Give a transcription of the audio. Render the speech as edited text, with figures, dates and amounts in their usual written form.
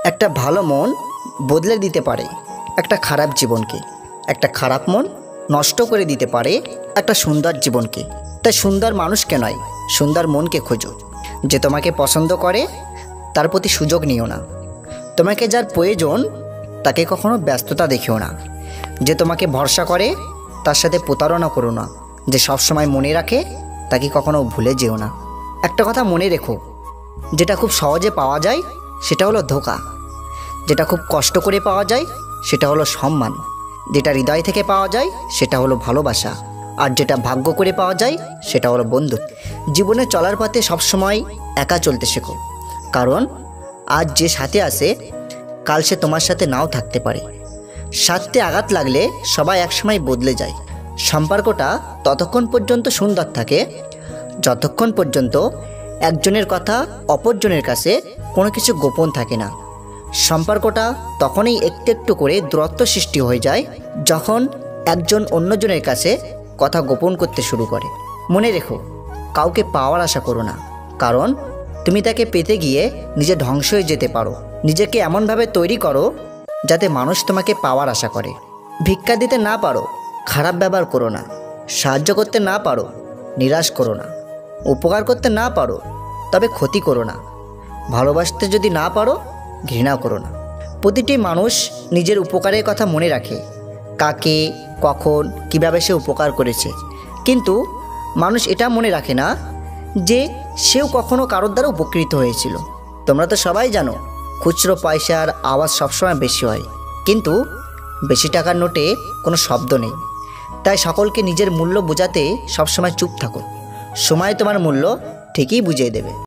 একটা ভালো মন বদলে দিতে পারে একটা খারাপ জীবনকে, একটা খারাপ মন নষ্ট করে দিতে পারে একটা সুন্দর জীবনকে। তাই সুন্দর মানুষকে নয়, সুন্দর মনকে খোঁজো। যে তোমাকে পছন্দ করে তার প্রতি সুযোগ নিও না। তোমাকে যার প্রয়োজন তাকে কখনো ব্যস্ততা দেখিও না। যে তোমাকে ভরসা করে তার সাথে প্রতারণা করো না। যে সবসময় মনে রাখে তাকে কখনো ভুলে যেও না। একটা কথা মনে রেখো, যেটা খুব সহজে পাওয়া যায় সেটা হলো ধোঁকা, যেটা খুব কষ্ট করে পাওয়া যায় সেটা হলো সম্মান, যেটা হৃদয় থেকে পাওয়া যায় সেটা হলো ভালোবাসা, আর যেটা ভাগ্য করে পাওয়া যায় সেটা হলো বন্ধুত্ব। জীবনে চলার পথে সবসময় একা চলতে শেখো, কারণ আজ যে সাথে আসে কাল সে তোমার সাথে নাও থাকতে পারে। স্বার্থে আঘাত লাগলে সবাই একসময় বদলে যায়। সম্পর্কটা ততক্ষণ পর্যন্ত সুন্দর থাকে যতক্ষণ পর্যন্ত একজনের কথা অপরজনের কাছে কোনো কিছু গোপন থাকে না। সম্পর্কটা তখনই একটু একটু করে দূরত্ব সৃষ্টি হয়ে যায় যখন একজন অন্যজনের কাছে কথা গোপন করতে শুরু করে। মনে রেখো, কাউকে পাওয়ার আশা করো না, কারণ তুমি তাকে পেতে গিয়ে নিজে ধ্বংস হয়ে যেতে পারো। নিজেকে এমনভাবে তৈরি করো যাতে মানুষ তোমাকে পাওয়ার আশা করে। ভিক্ষা দিতে না পারো, খারাপ ব্যবহার করো না। সাহায্য করতে না পারো, নিরাশ করো না। উপকার করতে না পারো, তবে ক্ষতি করো না। ভালোবাসতে যদি না পারো, ঘৃণা করো না। প্রতিটি মানুষ নিজের উপকারের কথা মনে রাখে, কাকে কখন কিভাবে সে উপকার করেছে, কিন্তু মানুষ এটা মনে রাখে না যে সেও কখনো কারোর দ্বারা উপকৃত হয়েছিল। তোমরা তো সবাই জানো, খুচরো পয়সার আওয়াজ সবসময় বেশি হয়, কিন্তু বেশি টাকার নোটে কোনো শব্দ নেই। তাই সকলকে নিজের মূল্য বোঝাতে সবসময় চুপ থাকো। সময় তোমার মূল্য ঠিকই বুঝিয়ে দেবে।